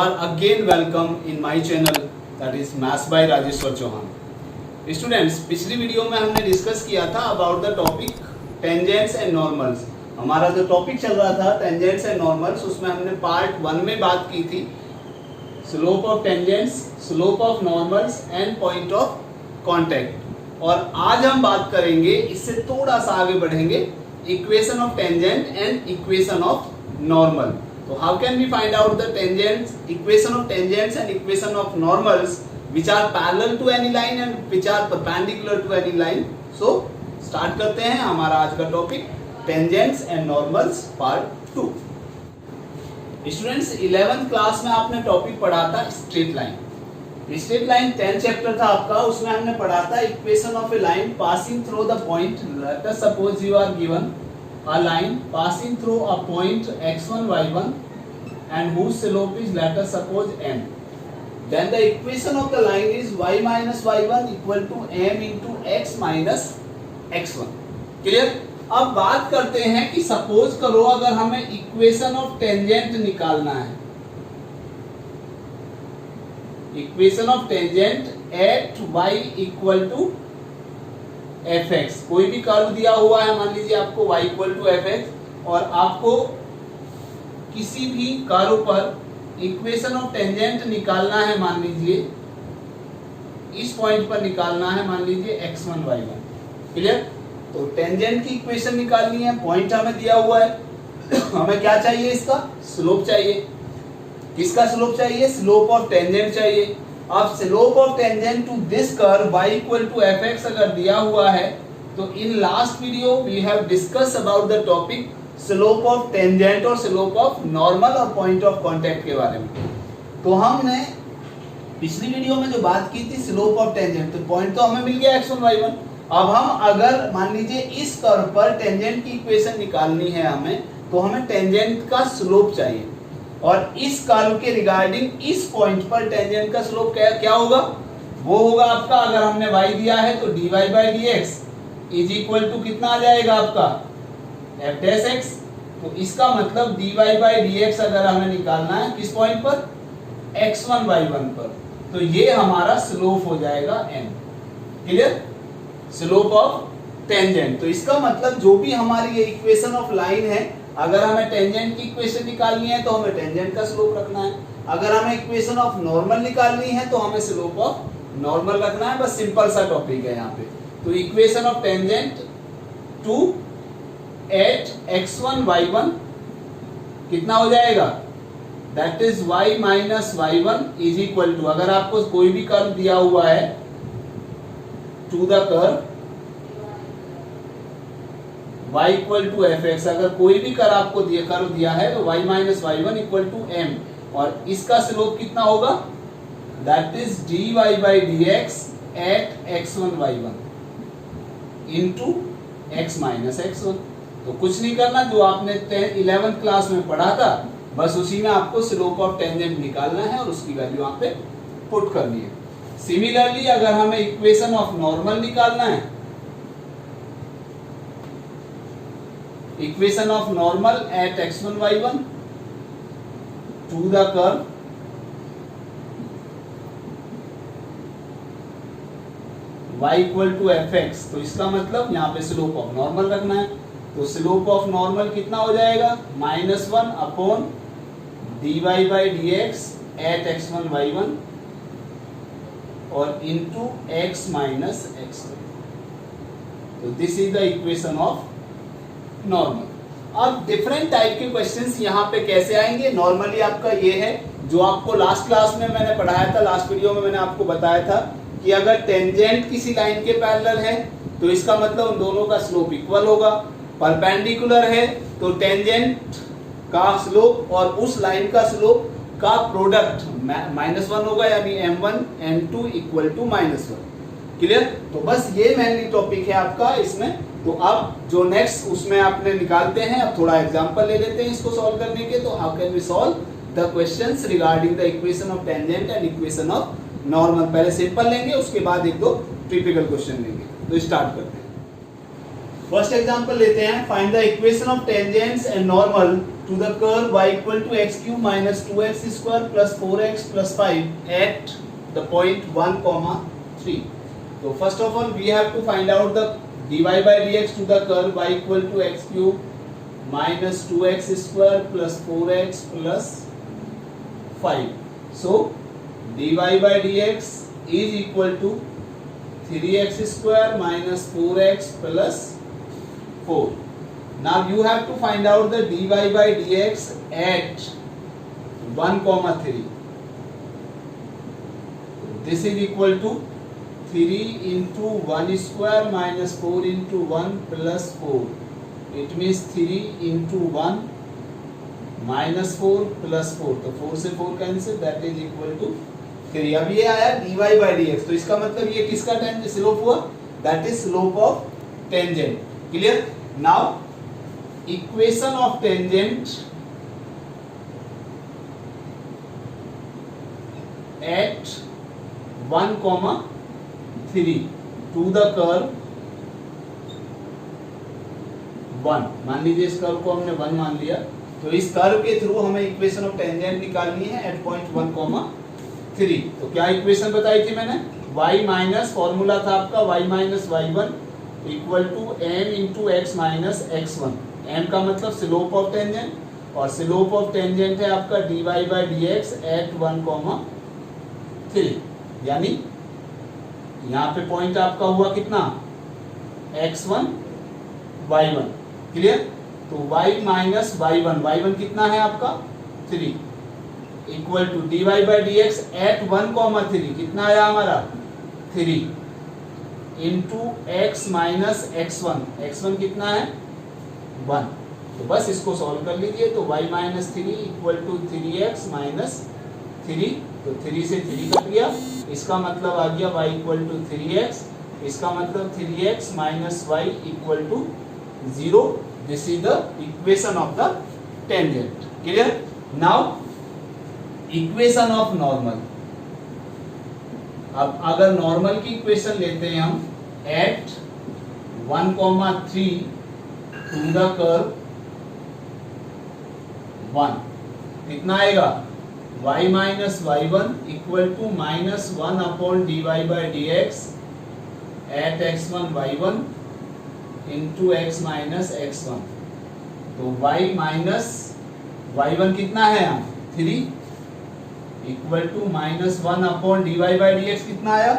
are again welcome in my channel, that is Maths by Rajeshwar Chauhan. Students, पिछली video में हमने discuss किया था about the topic tangents and normals. हमारा जो टॉपिक चल रहा था टेंजेंट्स एंड नॉर्मल्स, उसमें हमने पार्ट 1 में बात की थी slope of tangents, slope of normals and point of contact. और आज हम बात करेंगे, इससे थोड़ा सा आगे बढ़ेंगे, equation of tangent and equation of normal. So how can we find out the tangents, equation of tangents and equation of normals which are parallel to any line and which are perpendicular to any line? So start करते हैं हमारा आज का topic tangents and normals part 2। Students 11th class में आपने topic पढ़ा था straight line. Straight line 10th chapter था आपका, उसमें हमने पढ़ा था equation of a line passing through the point. Let us suppose you are given a line passing through a point x1 y1 and whose slope is, let us suppose, m. Then the equation of the line is y minus y1 equal to m into x minus x1। Clear? अब बात करते हैं कि suppose करो अगर हमें equation of tangent निकालना है, equation of tangent at y equal to fx। कोई भी कर्व दिया हुआ है, मान लीजिए आपको y इक्वल टू fx, और आपको किसी भी कर्व पर इक्वेशन ऑफ टेंजेंट निकालना है, मान लीजिए इस पॉइंट पर निकालना है, मान लीजिए x1 y1। क्लियर? तो टेंजेंट की इक्वेशन निकालनी है, पॉइंट हमें दिया हुआ है, हमें क्या चाहिए, इसका स्लोप चाहिए। किसका स्लोप चाहिए? स्लोप ऑफ टेंजेंट चाहिए। अब slope of tangent to this curve y equal to fx अगर दिया हुआ है, तो in last video we have discuss about the topic slope of tangent और स्लोप ऑफ नॉर्मल और पॉइंट ऑफ कांटेक्ट के बारे में। तो हमने पिछली वीडियो में जो बात की थी स्लोप ऑफ टेंजेंट, तो पॉइंट तो हमें मिल गया x1 y1। अब हम अगर मान लीजिए इस कर्व पर टेंजेंट की इक्वेशन निकालनी है हमें, तो हमें टेंजेंट का स्लोप चाहिए, और इस कर्व के रिगार्डिंग इस पॉइंट पर टेंजेंट का स्लोप क्या होगा? वो होगा आपका, अगर हमने y दिया है तो dy by dx is equal to कितना आ जाएगा आपका f डैश x। तो इसका मतलब dy by dx अगर हमें निकालना है किस पॉइंट पर? x1 y1 पर, तो ये हमारा स्लोप हो जाएगा m। Clear? Slope of tangent. तो इसका मतलब जो भी हमारी ये इक्वेशन ऑफ लाइन है, अगर हमें टेंजेंट की इक्वेशन निकालनी है तो हमें टेंजेंट का स्लोप रखना है, अगर हमें इक्वेशन ऑफ नॉर्मल निकालनी है तो हमें स्लोप ऑफ नॉर्मल रखना है। बस सिंपल सा टॉपिक है यहाँ पे। तो equation of tangent to at x1 y1 कितना हो जाएगा? That is y minus y1 is equal to, अगर आपको कोई भी कर्व दिया हुआ है to the curve y equal to fx, अगर कोई भी कर्व आपको कर्व दिया है तो y minus y1 equal to m, और इसका स्लोप कितना होगा? That is dy by dx at x1 y1 into x minus x1। तो कुछ नहीं करना, जो आपने 11th क्लास में पढ़ा था बस उसी में आपको स्लोप ऑफ टेंजेंट निकालना है और उसकी वैल्यू यहाँ पे पुट करनी है। सिमिलरली अगर हमें इक्वेशन ऑफ नॉर्मल निकालना है, equation of normal at x1 y1 to the curve y equal to fx, तो इसका मतलब यहाँ पे स्लोप ऑफ नॉर्मल रखना है। तो स्लोप ऑफ नॉर्मल कितना हो जाएगा? -1 upon dy by dx at x1 y1 और इनटू x माइनस x1। तो this is the equation of normal. अब डिफरेंट टाइप के क्वेश्चंस यहाँ पे कैसे आएंगे? नॉर्मली आपका ये है जो आपको लास्ट क्लास में मैंने पढ़ाया था, लास्ट वीडियो में मैंने आपको बताया था कि अगर टेंजेंट किसी लाइन के पैरेलल है तो इसका मतलब उन दोनों का स्लोप इक्वल होगा। परपेंडिकुलर है तो टेंजेंट का स्लोप और उस लाइन का स्लोप का प्रोडक्ट -1 होगा, यानी m1 m2 equal to -1। Clear? तो बस ये मेनली टॉपिक है आपका इसमें। तो अब जो नेक्स्ट उसमें आपने निकालते हैं, अब थोड़ा एग्जांपल ले लेते हैं इसको सॉल्व करने के। तो how can we solve the questions regarding the equation of tangent and equation of normal. पहले सिंपल लेंगे, उसके बाद एक दो टिपिकल क्वेश्चन लेंगे। तो स्टार्ट करते हैं। फर्स्ट एग्जांपल लेते हैं, find the equation of tangents and normal to the curve y equal to x cube minus 2x square plus 4x plus 5 at the point 1, 3। तो first of all we have to find out the dy by dx to the curve y equal to x cube minus 2x square plus 4x plus 5। So dy by dx is equal to 3x square minus 4x plus 4. Now you have to find out the dy by dx at 1, 3. This is equal to 3 into 1 square minus 4 into 1 plus 4. It means 3 into 1 minus 4 plus 4. तो 4 से 4 cancel, that is equal to 3। अब ये आया dy by dx, तो इसका मतलब ये किसका टेंजेंट स्लोप हुआ? That is slope of tangent. Clear? Now equation of tangent at 1, 3 to the curve 1। मान लीजिए इस कर्व को हमने 1 मान लिया, तो इस कर्व के थ्रू हमें इक्वेशन ऑफ टेंजेंट निकालनी है एट पॉइंट 1, 3। तो क्या इक्वेशन बताई थी मैंने? y माइनस फॉर्मूला था आपका y minus y1 equal to m into x minus x1। m का मतलब स्लोप ऑफ टेंजेंट, और स्लोप ऑफ टेंजेंट है आपका dy बाई dx एट 1, 3। यानी यहाँ पे पॉइंट आपका हुआ कितना? x1 y1। क्लियर? तो y माइनस y1 कितना है आपका? 3 equal to dy by dx at 1, 3 कितना आया हमारा? 3 इंटू x माइनस x1 कितना है? 1। तो बस इसको सॉल्व कर लीजिए, तो y minus 3 equal to 3x minus 3। तो 3 से 3 कट गया, इसका मतलब आ गया y इक्वल टू 3x, इसका मतलब 3x minus y equal to 0। This is the equation of the tangent. Clear? Now equation of normal. अब अगर नॉर्मल की इक्वेशन लेते हैं हम एट 1, 3 टू द कर्व 1, कितना आएगा? y minus y1 equal to minus 1 upon dy by dx at x1 y1 into x minus x1। तो y minus y1 कितना है यहाँ? 3 equal to minus 1 upon dy by dx कितना आया?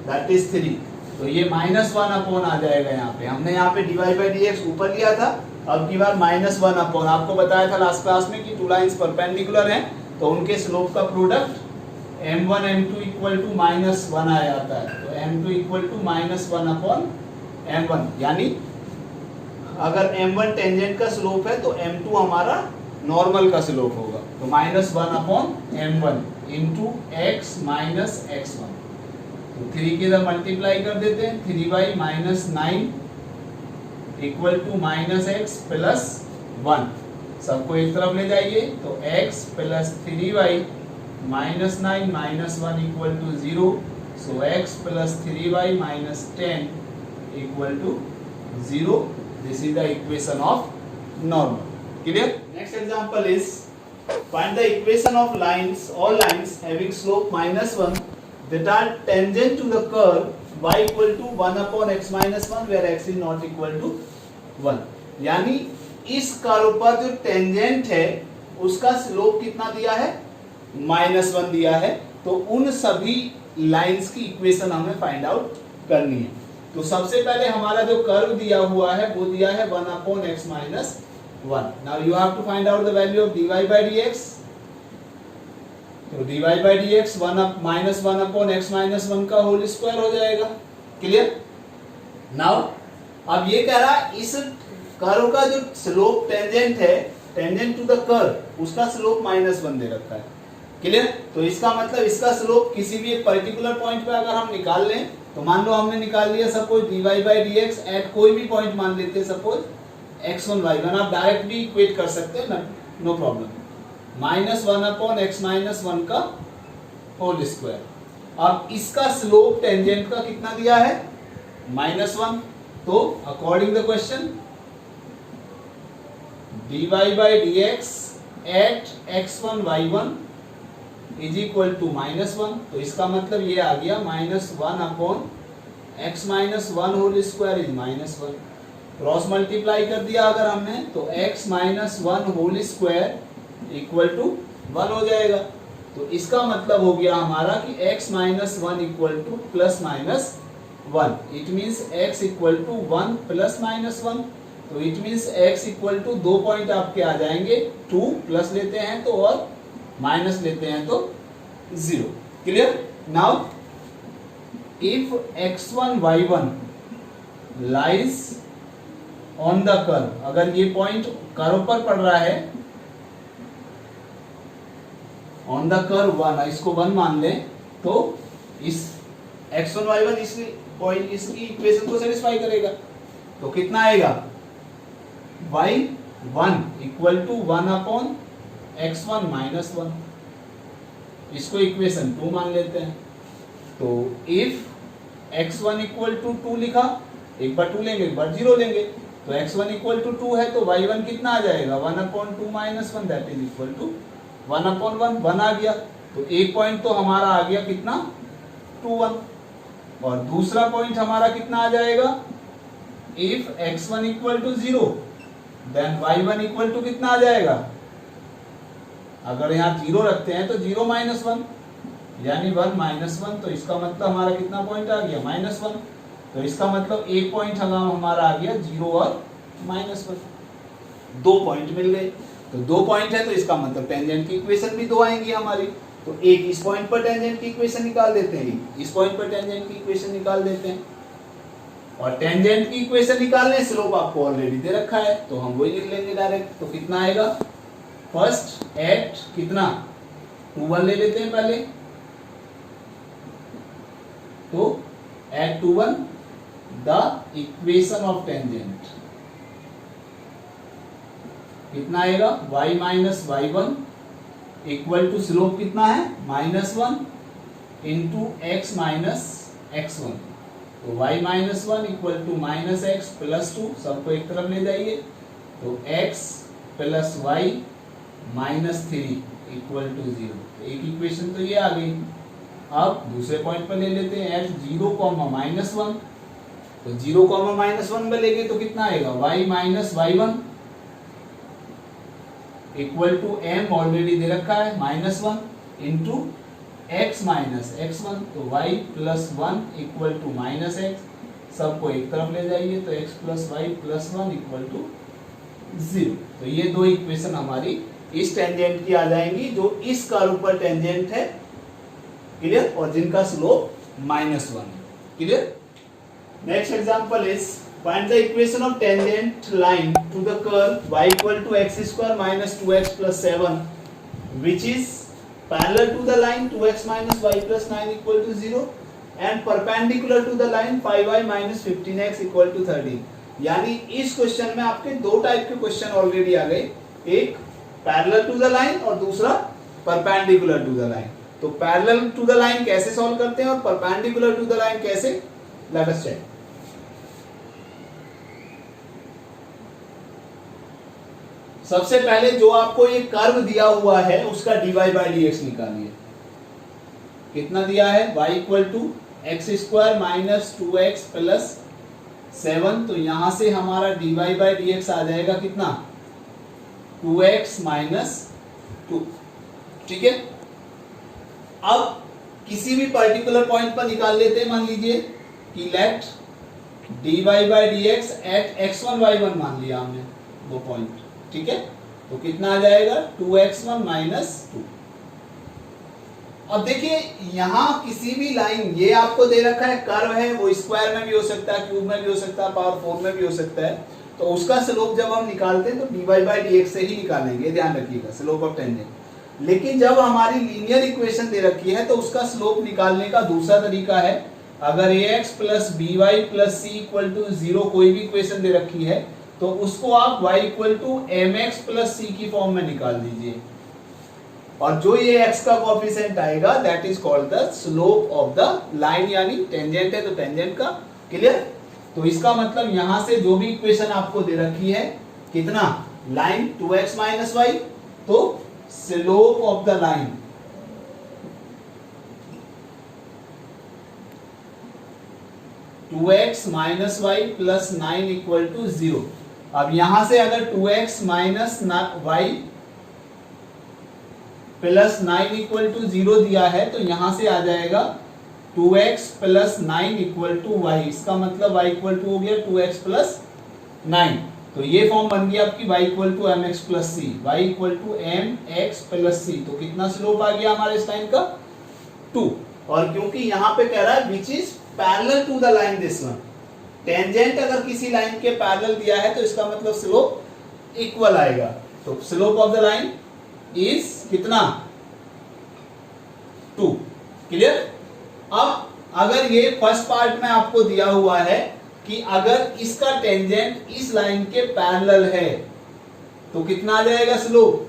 That is 3। तो ये माइनस 1 अपॉन आ जाएगा यहाँ पे। हमने यहाँ पे dy बाई dx ऊपर लिया था, अब की बार माइनस 1 अपॉन। आपको बताया था लास्ट क्लास में कि टू लाइंस परपेंडिकुलर हैं, तो उनके स्लोप का product m1 m2 equal to minus 1 आ जाता है। तो m2 equal to minus 1 upon m1। यानी अगर m1 टेंजेंट का स्लोप है तो m2 हमारा नॉर्मल का स्लोप होगा। तो minus 1 upon m1 into x minus x1। तो 3 के इधर मल्टीप्लाई कर देते हैं, 3 by minus 9 equal to minus x plus 1। सबको एक तरफ ले जाइए, तो x plus 3 by minus 9 minus 1 equal to 0। So x plus 3 by minus 10 equal to 0। This is the equation of normal. Clear? Next example is find the equation of lines, all lines having slope minus 1 that are tangent to the curve y equal to 1 upon x minus 1 where x is not equal to 1। यानी इस curve पर जो tangent है उसका slope कितना दिया है? -1 दिया है। तो उन सभी लाइंस की इक्वेशन हमें फाइंड आउट करनी है। तो सबसे पहले हमारा जो कर्व दिया हुआ है वो दिया है 1 upon x minus 1। Now you have to find out the value of dy by dx। तो dy by dx minus 1 upon x minus 1 का होल स्क्वायर हो जाएगा। क्लियर? नाउ अब ये कह रहा है इस कर्व का जो स्लोप टेंजेंट है, टेंजेंट टू द कर्व, उसका स्लोप -1 दे रखा है। क्लियर? तो इसका मतलब इसका स्लोप किसी भी एक पर्टिकुलर पॉइंट पे अगर हम निकाल लें, तो मान लो हमने निकाल लिया suppose dy by dx at कोई भी पॉइंट मान लेते हैं, सपोज x1 y1। आप डायरेक्ट भी इक्वेट कर सकते हैं, no problem. -1 upon x minus 1 का होल स्क्वायर। अब इसका स्लोप टेंजेंट का कितना दिया है? -1। तो according the question dy by dx at x1 y1 is equal to -1, तो इसका मतलब ये आ गया -1 upon x -1 whole square is -1। Cross multiply कर दिया अगर हमने तो x -1 whole square equal to 1 हो जाएगा। तो इसका मतलब हो गया हमारा कि x -1 equal to +-1, it means x equal to 1 +-1, तो it means x equal to 2 point आपके आ जाएंगे, 2 प्लस लेते हैं तो और माइनस लेते हैं तो 0। Clear? Now if x1 y1 lies on the curve, अगर ये पॉइंट कर्व पर पड़ रहा है, ऑन द कर्व 1, इसको 1 मान लें, तो इस x1 y1 इस पॉइंट इसकी इक्वेशन को सेटिस्फाई करेगा। तो कितना आएगा? y1 equal to 1 upon x1 -1, इसको इक्वेशन 2 मान लेते हैं। तो इफ x1 इक्वल टू 2 लिखा, एक बार 2 लेंगे एक बार 0 लेंगे, तो x1 इक्वल टू 2 है तो y1 कितना आ जाएगा? 1 upon 2 -1 that is equal to 1 upon 1 आ गया। तो एक पॉइंट तो हमारा आ गया कितना? 2 1, और दूसरा पॉइंट हमारा कितना आ जाएगा? If x1 equal to 0 then y1 equal to कितना आ जाएगा? अगर यहाँ 0 रखते हैं तो 0 -1 यानी 1 -1, तो इसका मतलब हमारा कितना पॉइंट आ गया? -1। तो इसका मतलब एक पॉइंट हमारा आ गया 0 और -1, 2 पॉइंट मिल गए। तो 2 पॉइंट है तो इसका मतलब टेंजेंट की इक्वेशन भी 2 आएंगी हमारी। तो एक इस पॉइंट पर टेंजेंट की इक्वेशन निकाल देते हैं, इस पॉइंट पर टेंजेंट की इक्वेशन निकाल देते हैं, और टेंजेंट की इक्वेशन निकालने स्लोप आपको ऑलरेडी दे रखा है तो हम वही लिख लेंगे डायरेक्ट। तो कितना आएगा? फर्स्ट एट कितना 2 1 ले लेते हैं पहले, तो at 2 1 the equation of tangent कितना आएगा? y -y1 equal to slope कितना है? -1 इंटू x -x1, तो y -1 equal to -x plus 2, सबको एक तरफ ले जाइए, तो x plus y -3 equal to 0। एक इक्वेशन तो ये आ गई। अब दूसरे पॉइंट पर ले लेते हैं एट 0, -1, तो 0, -1 में लेंगे तो कितना आएगा? y -y1 equal to m already दे रखा है -1 इंटू x -x1, तो y plus 1 equal to -x, सबको एक तरफ ले जाइए, तो x plus y plus 1 equal to 0। तो ये 2 इक्वेशन हमारी इस टेंजेंट की आ जाएंगी जो इस कर्व पर टेंजेंट है। क्लियर? और जिनका स्लोप -1 है। Clear? Next example is find the equation of tangent line to the curve y equal to x square minus 2x plus 7 which is parallel to the line 2x minus y plus 9 equal to 0 and perpendicular to the line 5y minus 15x equal to 13। यानी इस question में आपके 2 type के question already आ गए, एक parallel to the line और दूसरा perpendicular to the line. तो पैरेलल टू द लाइन कैसे सॉल्व करते हैं और परपेंडिकुलर टू द लाइन कैसे, लेट अस चेक। सबसे पहले जो आपको ये कर्व दिया हुआ है उसका dy by dx निकालिए। कितना दिया है? y equal to x square minus 2x plus 7, तो यहां से हमारा dy by dx आ जाएगा कितना? 2x minus 2। ठीक है? अब किसी भी पर्टिकुलर पॉइंट पर निकाल लेते हैं। मान लीजिए कि let dy by dx at x1 y1 मान लिया हमने वो पॉइंट। ठीक है? तो कितना आ जाएगा? 2x1 minus 2। अब देखिए यहां किसी भी लाइन, ये आपको दे रखा है कर्व है, वो स्क्वायर में भी हो सकता है, क्यूब में भी हो सकता है, पावर 4 में भी हो सकता है। तो उसका स्लोप जब हम निकालते हैं तो dy by dx से ही निकालेंगे, ध्यान रखिएगा, स्लोप ऑफ टेंजेंट। लेकिन जब हमारी लीनियर इक्वेशन दे रखी है तो उसका स्लोप निकालने का दूसरा तरीका है। अगर ax plus by plus c equal to 0 कोई भी इक्वेशन दे रखी है तो उसको आप y equal to mx plus c की फॉर्म में निकाल दीजिए, और जो ये x का कोएफिशिएंट आएगा that is called the slope of the line, यानी टेंजेंट है तो टेंजेंट का। क्लियर? तो इसका मतलब यहां से जो भी इक्वेशन आपको दे रखी है, कितना, लाइन 2x माइनस वाई, तो slope of the line 2x minus y plus 9 equal to 0। अब यहां से अगर 2x minus y plus 9 equal to 0 दिया है तो यहां से आ जाएगा 2x plus 9 equal to Y. इसका मतलब y इक्वल टू हो गया 2x प्लस 9। तो ये फॉर्म बन गया आपकी y equal to M X plus C, Y equal to M X plus C. तो कितना स्लोप आ गया हमारे इस लाइन का, 2। और क्योंकि यहाँ पे कह रहा है which is parallel to the line this one, tangent अगर किसी लाइन के पैरेलल दिया है तो इसका मतलब स्लोप इक्वल आएगा। तो slope of the line is कितना, 2। क्लियर। अब अगर ये फर्स्ट पार्ट में आपको दिया हुआ है कि अगर इसका टेंजेंट इस लाइन के पैरेलल है तो कितना आ जाएगा स्लोप,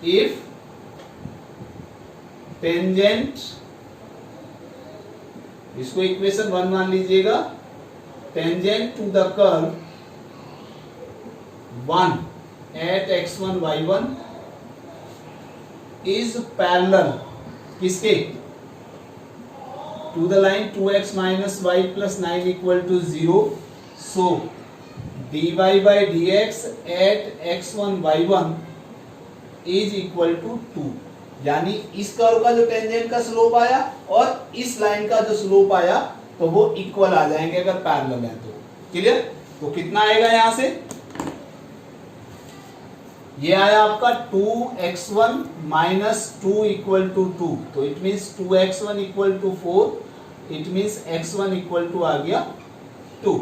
इफ टेंजेंट, इसको इक्वेशन 1 मान लीजिएगा, tangent to the curve 1 at x1 y1 is parallel किसके, to the line 2x minus y plus 9 equal to 0. So dy by dx at x1 y1 is equal to 2। यानी इस curve का जो tangent का slope आया और इस line का जो स्लोप आया तो वो इक्वल आ जाएंगे अगर पैरेलल है तो। क्लियर। तो कितना आएगा यहां से, ये आया आपका 2x1 माइनस 2 इक्वल टू 2। तो it means 2x1 equal to 4, it means x1 equal to आ गया 2।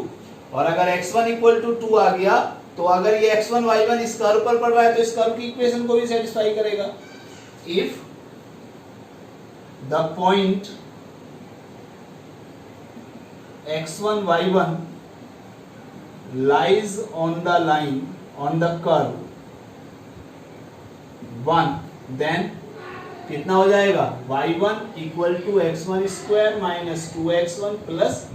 और अगर x1 इक्वल टू 2 आ गया तो अगर ये x1 y1 इस कर्व पर पड़ रहा है तो इस कर्व की इक्वेशन को भी सेटिस्फाई करेगा। If the point x1 y1 lies on the line on the curve 1, then कितना हो जाएगा, y1 equal to x1 square minus 2x1 plus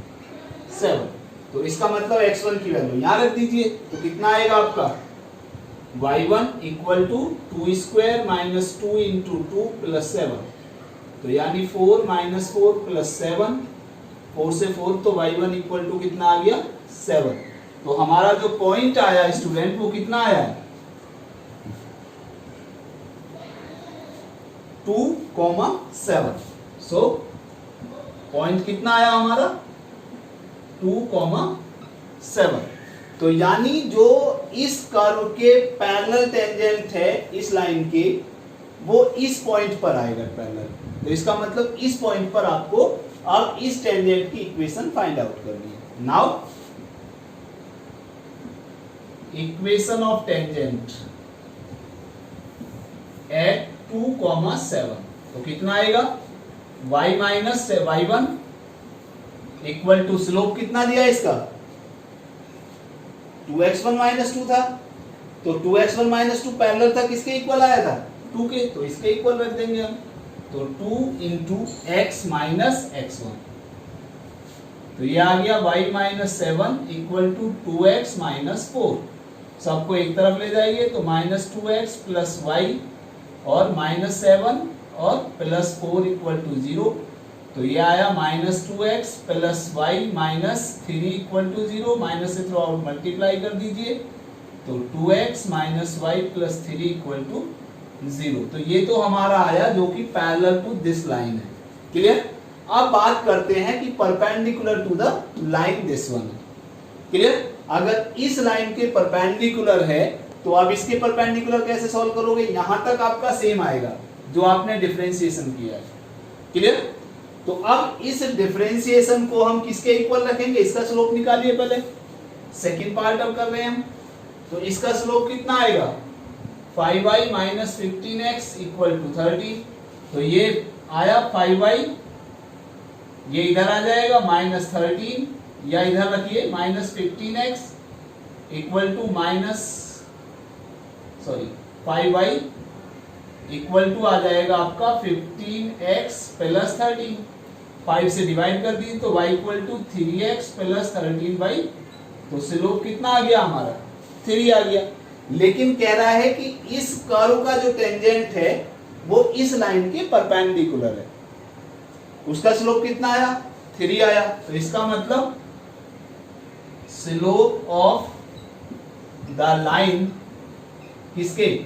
7। तो इसका मतलब x1 की वैल्यू यहां रख दीजिए तो कितना आएगा आपका, y1 equal to 2 square minus 2 into 2 plus 7। तो यानी 4 माइनस 4 प्लस 7, 4 से 4 तो y1 इक्वल टू कितना आ गया, 7। तो हमारा जो पॉइंट आया स्टूडेंट वो कितना आया, 2,7। सो पॉइंट कितना आया हमारा, 2,7। तो यानी जो इस कर्व के पैरेलल टेंजेंट है इस लाइन के, वो इस पॉइंट पर आएगा पैरेलल। तो इसका मतलब इस पॉइंट पर आपको अब इस टेंजेंट की इक्वेशन फाइंड आउट करनी है। Now equation of tangent at 2,7। तो कितना आएगा, y minus y1 equal to slope कितना दिया इसका, 2x1 माइनस 2 था। तो 2x1 माइनस 2 पैरेलल था, किसके इक्वल आया था, 2 के। तो इसके इक्वल रख देंगे हम। तो 2 इंटू x माइनस x1। तो ये आ गया y minus 7 equal to 2x minus 4। सबको एक तरफ ले जाइए तो माइनस 2x प्लस y और माइनस 7 और प्लस 4 इक्वल टू 0। तो ये आया minus 2x plus y minus 3 equal to 0। Minus से थ्रू आउट मल्टीप्लाई कर दीजिए तो 2x minus y plus 3 equal to 0। तो ये तो हमारा आया जो कि पैरेलल टू दिस लाइन है। क्लियर। अब बात करते हैं कि perpendicular to the line this one. Clear. अगर इस लाइन के परपेंडिकुलर है तो आप इसके परपेंडिकुलर कैसे सॉल्व करोगे, यहां तक आपका सेम आएगा जो आपने डिफरेंशिएशन किया है। क्लियर। तो अब इस डिफरेंशिएशन को हम किसके इक्वल रखेंगे, इसका स्लोप निकालिए पहले। सेकंड पार्ट अब कर रहे हैं हम। तो इसका स्लोप कितना आएगा, 5y minus 15x equal to 30। तो ये आया 5y, ये इधर आ जाएगा माइनस 13, या इधर रखिए minus 15x equal to minus 5y equal to आ जाएगा आपका 15x प्लस 13। 5 से डिवाइड कर दी तो y equal to 3x plus 13 तो स्लोप कितना आ गया हमारा 3 आ गया। लेकिन कह रहा है कि इस कर्व का जो टेंजेंट है वो इस लाइन के परपेंडिकुलर है, उसका स्लोप कितना आया 3 आया। तो इसका मतलब स्लोप ऑफ द लाइन किसके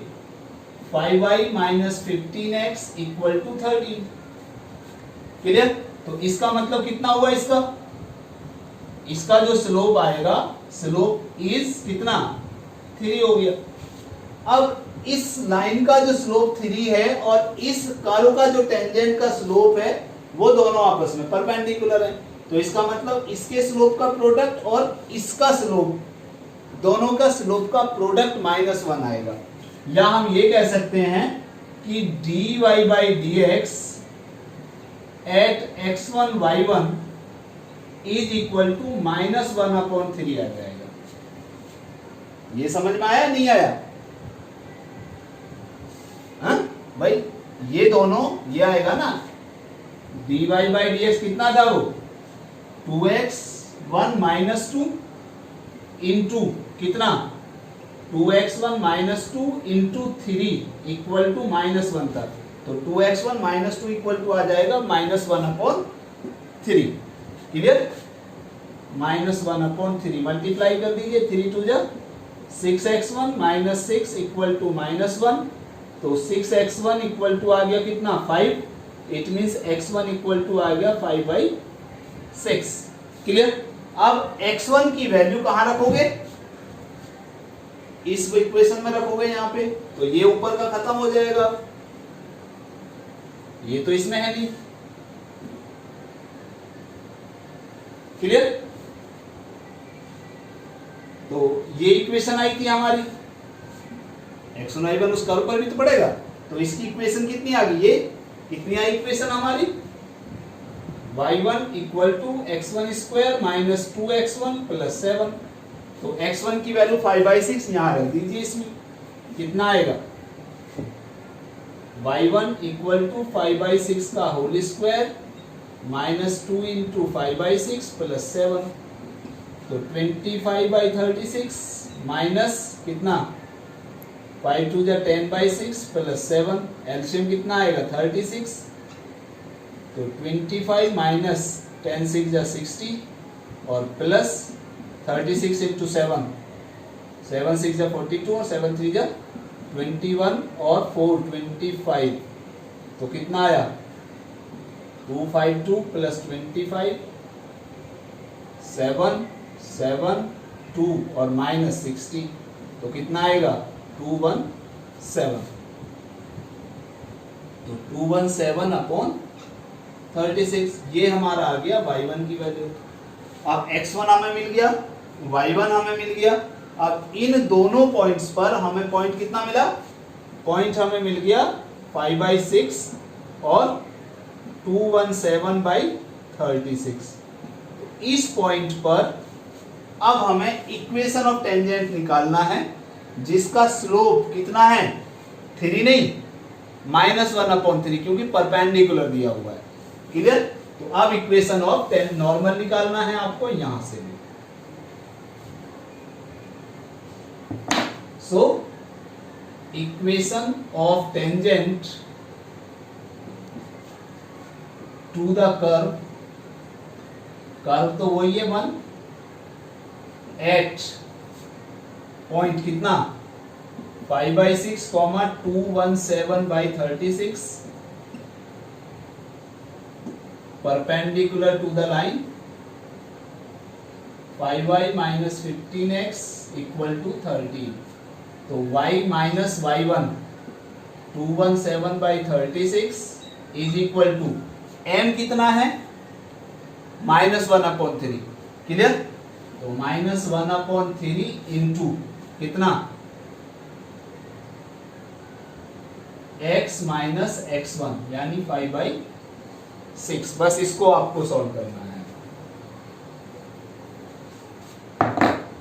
5y minus 15x equal to 13। Clear. तो इसका मतलब कितना हुआ इसका जो स्लोप आएगा स्लोप इज कितना 3 हो गया। अब इस लाइन का जो स्लोप 3 है और इस कर्व का जो टेंजेंट का स्लोप है वो दोनों आपस में परपेंडिकुलर है। तो इसका मतलब इसके स्लोप का प्रोडक्ट और इसका स्लोप, दोनों का स्लोप का प्रोडक्ट -1 आएगा। या हम ये कह सकते हैं कि dy by dx at x1 y1 is equal to -1/3 आ जाएगा। ये समझ में आया नहीं आया? हाँ भाई, ये दोनों ये आएगा ना, dy बाई dx कितना था वो 2x1 माइनस 2 इंटू कितना 2x1 minus 2 into 3 equal to -1 था। तो 2x1 माइनस 2 इक्वल टू आ जाएगा -1/3। क्लियर। -1/3 मल्टीप्लाई कर दीजिए, 3 2 जा 6x1 माइनस 6 इक्वल टू -1। तो 6x1 इक्वल टू आ गया कितना 5। It means x1 equal to आ गया 5/6। क्लियर। अब x1 की वैल्यू कहां रखोगे, इस इक्वेशन में रखोगे यहाँ पे, तो ये ऊपर का खत्म हो जाएगा, ये तो इसमें है नहीं। क्लियर। तो ये इक्वेशन आई थी हमारी, x1 y1 उस कर्व पर भी तो पड़ेगा। तो इसकी इक्वेशन कितनी आ गई, ये कितनी आई इक्वेशन हमारी y1 equal to x1 square minus 2x1 plus 7। तो x1 की वैल्यू 5/6 यहां रख दीजिए, इसमें कितना आएगा y1 इक्वल टू 5/6 का whole square minus 2 into 5/6 plus 7। तो 25/36 माइनस कितना 5 2 जा 10/6 प्लस 7, एलसीएम कितना आएगा 36। तो 25 माइनस 10 6 जा 60 और प्लस 36 इंटू 7, 7 6 जा 42 और 7 3 जा 21 और 4 25। तो कितना आया 252 प्लस 25 7 7 2 और माइनस 60। तो कितना आएगा 217। तो 217/36 ये हमारा आ गया y1 की वैल्यू। अब x1 हमें मिल गया, y1 हमें मिल गया। अब इन दोनों पॉइंट्स पर हमें पॉइंट कितना मिला, पॉइंट हमें मिल गया 5/6 और 217/36। इस पॉइंट पर अब हमें इक्वेशन ऑफ टेंजेंट निकालना है जिसका स्लोप कितना है 3 नहीं -1/3, क्योंकि परपेंडिकुलर दिया हुआ है। क्लियर। तो अब इक्वेशन ऑफ नॉर्मल निकालना है आपको यहां से भी। So equation of tangent to the curve, curve तो वही है 1 एट पॉइंट कितना 5/6, 217/36 perpendicular to the line 5y minus 15x equal to 13। तो y minus y1 217/36 is equal to m कितना है -1/3। क्लियर। तो -1/3 इंटू कितना x माइनस x1 यानी 5/6। बस इसको आपको सॉल्व करना है।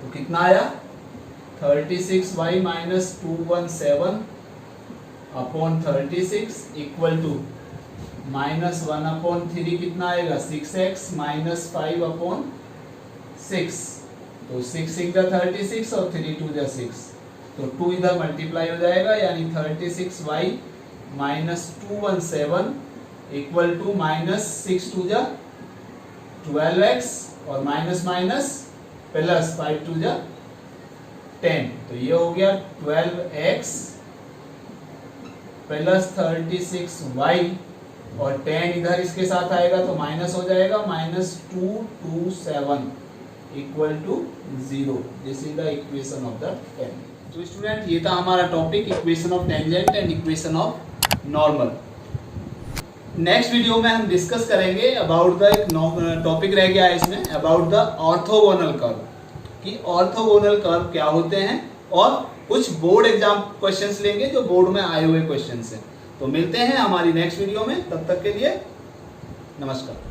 तो कितना आया 36y माइनस 217/36 इक्वल टू -1/3 कितना आएगा 6x माइनस 5/6। तो 6 6 जा 36 और 3 2 जा 6, तो 2 इधर मल्टीप्लाई हो जाएगा, यानी 36y माइनस 217 इक्वल टू -6 2 जा 12x और माइनस माइनस प्लस 5 2 जा 10। तो ये हो गया 12x प्लस 36y और 10 इधर इसके साथ आएगा तो माइनस हो जाएगा, -227 equal to 0। This is the equation of the tangent. तो स्टूडेंट ये था हमारा topic, equation of tangent and equation of normal. Next video में हम डिस्कस करेंगे अबाउट द टॉपिक रह गया है इसमें, अबाउट द ऑर्थोगोनल कर्व, कि ऑर्थोगोनल कर्व क्या होते हैं, और कुछ बोर्ड एग्जाम क्वेश्चंस लेंगे जो बोर्ड में आए हुए क्वेश्चंस हैं। तो मिलते हैं हमारी नेक्स्ट वीडियो में, तब तक के लिए नमस्कार।